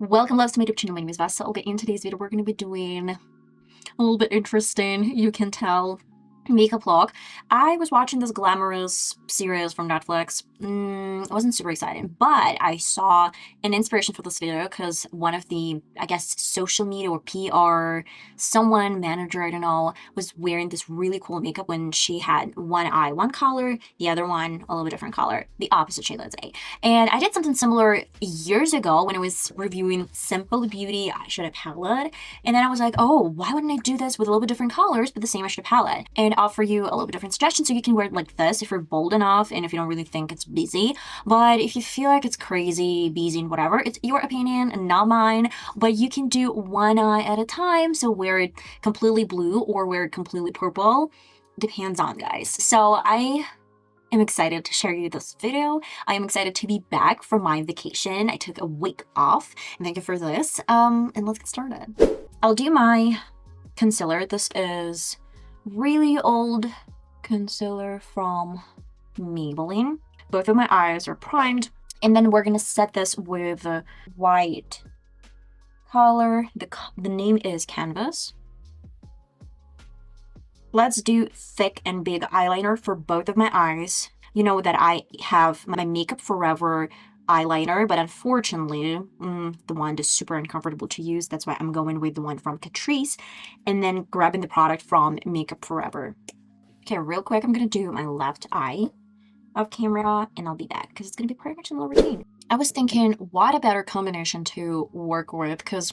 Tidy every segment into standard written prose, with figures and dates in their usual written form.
Welcome, loves, to my YouTube channel. My name is VassaOlga. In today's video, we're going to be doing a little bit interesting, you can tell, makeup vlog. I was watching this Glamorous series from Netflix. It wasn't super exciting, but I saw an inspiration for this video because one of the, I guess, social media or PR, someone, manager, I don't know, was wearing this really cool makeup when she had one eye one color, the other one a little bit different color, the opposite shade, let's say. And I did something similar years ago when I was reviewing Simple Beauty eyeshadow palette. And then I was like, oh, why wouldn't I do this with a little bit different colors, but the same eyeshadow palette? And offer you a little bit different suggestions so you can wear it like this if you're bold enough and if you don't really think it's busy. But if you feel like it's crazy, busy, and whatever, it's your opinion and not mine. But you can do one eye at a time. So wear it completely blue or wear it completely purple. Depends on, guys. So I am excited to share you this video. I am excited to be back from my vacation. I took a week off, and thank you for this. And let's get started. I'll do my concealer. This is really old concealer from Maybelline. Both of my eyes are primed, and then we're gonna set this with a white color. The name is Canvas. Let's do thick and big eyeliner for both of my eyes. You know that I have my Makeup Forever eyeliner, but unfortunately, the wand is super uncomfortable to use. That's why I'm going with the one from Catrice and then grabbing the product from Makeup Forever. Okay, real quick, I'm gonna do my left eye off camera and I'll be back because it's gonna be pretty much a little routine. I was thinking, what a better combination to work with, because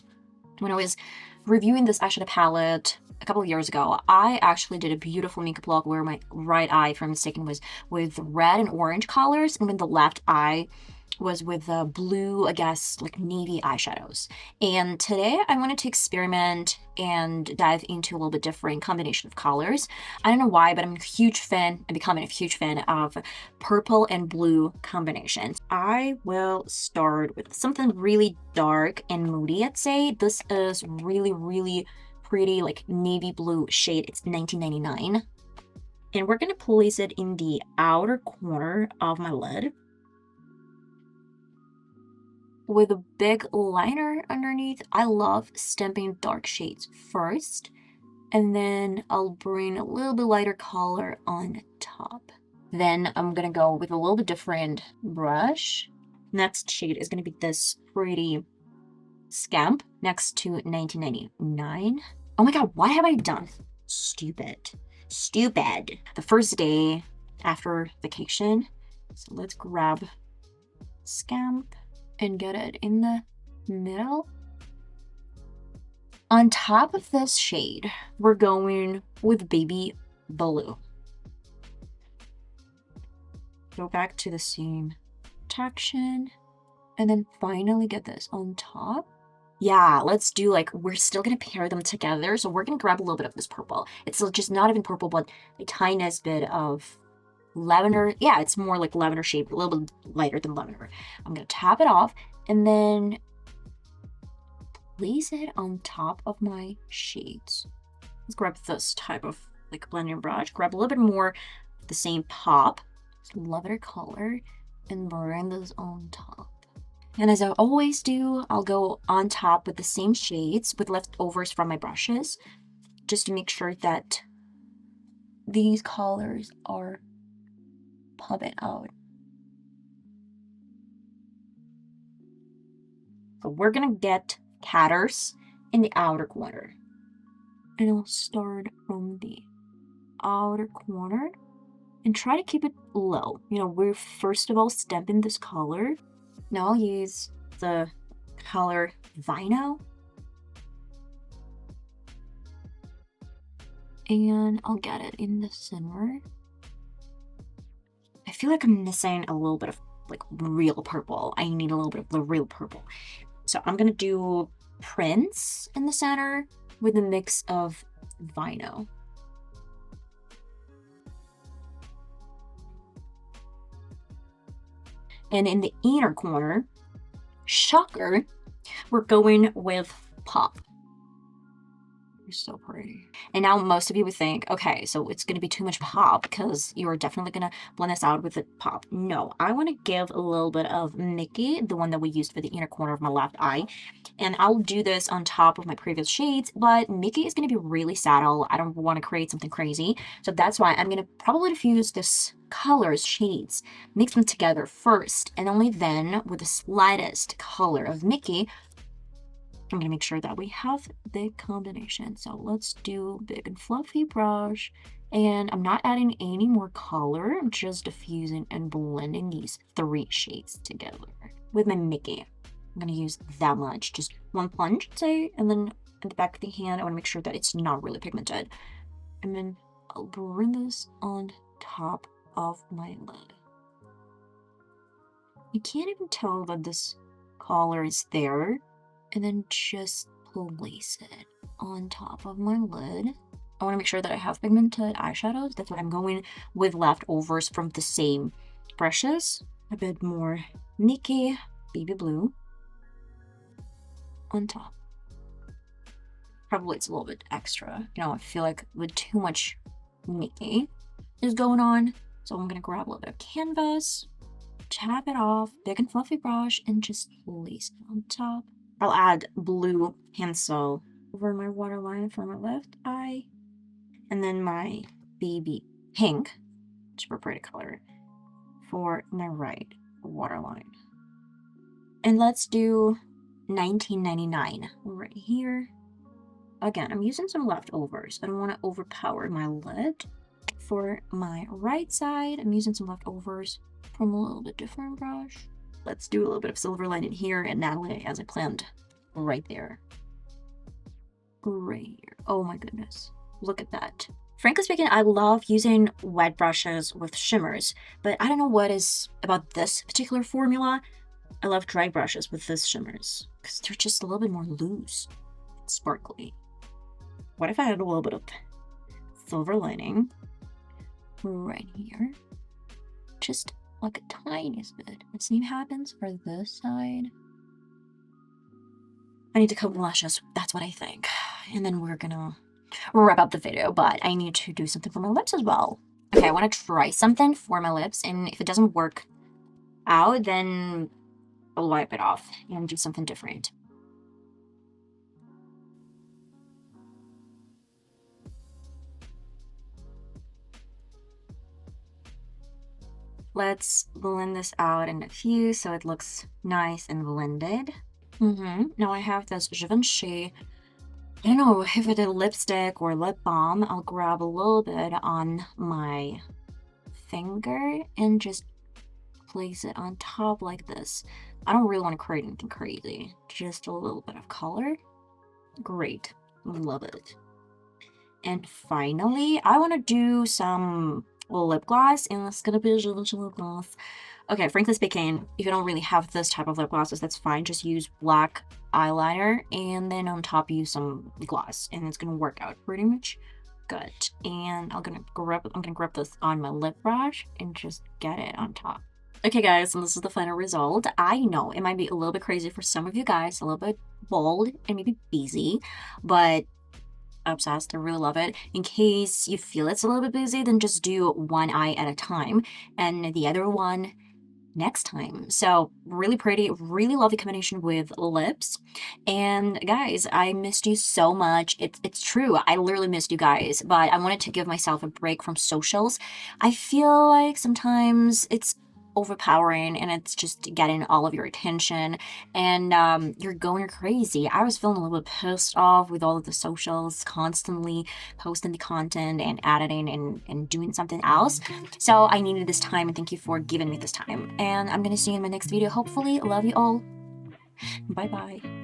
when I was reviewing this eyeshadow palette a couple of years ago, I actually did a beautiful makeup look where my right eye, if I'm mistaken, was with red and orange colors, and then the left eye was with the blue, I guess, like navy eyeshadows. And today I wanted to experiment and dive into a little bit different combination of colors. I don't know why, but I'm a huge fan, I'm becoming a huge fan of purple and blue combinations. I will start with something really dark and moody, I'd say. This is really pretty, like navy blue shade. It's 1999. And we're gonna place it in the outer corner of my lid with a big liner underneath. I love stamping dark shades first, and then I'll bring a little bit lighter color on top. Then I'm gonna go with a little bit different brush. Next shade is gonna be this pretty Scamp next to 1999. Oh my god, what have I done? Stupid. The first day after vacation. So let's grab Scamp and get it in the middle. On top of this shade, we're going with Baby Blue. Go back to the same protection, and then finally get this on top. Yeah, let's do, like, we're still gonna pair them together, so we're gonna grab a little bit of this purple. It's just not even purple, but a tiniest bit of lavender. Yeah, it's more like lavender shade, a little bit lighter than lavender. I'm gonna tap it off and then place it on top of my shades. Let's grab this type of like blending brush, grab a little bit more of the same pop, lavender color, and bring this on top. And as I always do, I'll go on top with the same shades with leftovers from my brushes, just to make sure that these colors are popping out. So we're gonna get Catters in the outer corner. And I'll start from the outer corner and try to keep it low. You know, we're first of all stamping this color. Now I'll use the color Vino. And I'll get it in the center. I feel like I'm missing a little bit of like real purple. I need a little bit of the real purple. So I'm gonna do Prince in the center with a mix of Vino. And in the inner corner, shocker, we're going with Pop. It's so pretty. And now most of you would think, okay, so it's going to be too much pop because you're definitely going to blend this out with the pop. No, I want to give a little bit of Mickey, the one that we used for the inner corner of my left eye. And I'll do this on top of my previous shades, but Mickey is going to be really subtle. I don't want to create something crazy. So that's why I'm going to probably diffuse this colors, shades, mix them together first, and only then with the slightest color of Mickey, I'm going to make sure that we have the combination. So let's do big and fluffy brush. And I'm not adding any more color. I'm just diffusing and blending these 3 shades together with my Mickey. I'm going to use that much, just 1 plunge, say, and then in the back of the hand, I want to make sure that it's not really pigmented. And then I'll bring this on top of my lid. You can't even tell that this color is there. And then just place it on top of my lid. I want to make sure that I have pigmented eyeshadows. That's what I'm going with, leftovers from the same brushes. A bit more Mickey baby blue on top. Probably it's a little bit extra. You know, I feel like with too much Mickey is going on. So I'm going to grab a little bit of canvas, tap it off, big and fluffy brush, and just place it on top. I'll add blue pencil over my waterline for my left eye. And then my baby pink, super pretty color, for my right waterline. And let's do 1999 right here. Again, I'm using some leftovers. I don't want to overpower my lid. For my right side, I'm using some leftovers from a little bit different brush. Let's do a little bit of silver lining here and Natalie as I planned right there. Right here. Oh my goodness. Look at that. Frankly speaking, I love using wet brushes with shimmers, but I don't know what is about this particular formula. I love dry brushes with this shimmers because they're just a little bit more loose, sparkly. What if I had a little bit of silver lining right here? Just like a tiniest bit. The same happens for this side. I need to coat my lashes. That's what I think. And then we're gonna wrap up the video, but I need to do something for my lips as well. Okay, I want to try something for my lips, and if it doesn't work out, then I'll wipe it off and do something different. Let's blend this out in a few so it looks nice and blended. Now I have this Givenchy, I don't know if it's a lipstick or lip balm. I'll grab a little bit on my finger and just place it on top like this. I don't really want to create anything crazy, just a little bit of color. Great, love it. And finally, I want to do some lip gloss, and it's gonna be a Givenchy lip gloss. Okay, frankly speaking, if you don't really have this type of lip glosses, that's fine. Just use black eyeliner, and then on top use some gloss, and it's gonna work out pretty much good. And I'm gonna grab this on my lip brush and just get it on top. Okay, guys, and this is the final result. I know it might be a little bit crazy for some of you guys, a little bit bold and maybe busy, but obsessed. I really love it. In case you feel it's a little bit busy, then just do one eye at a time and the other one next time. So really pretty, really lovely combination with lips. And guys, I missed you so much. It's true. I literally missed you guys, but I wanted to give myself a break from socials. I feel like sometimes it's overpowering and it's just getting all of your attention, and you're going crazy. I was feeling a little bit pissed off with all of the socials, constantly posting the content and editing and doing something else. So I needed this time, and thank you for giving me this time. And I'm gonna see you in my next video, hopefully. Love you all. Bye bye.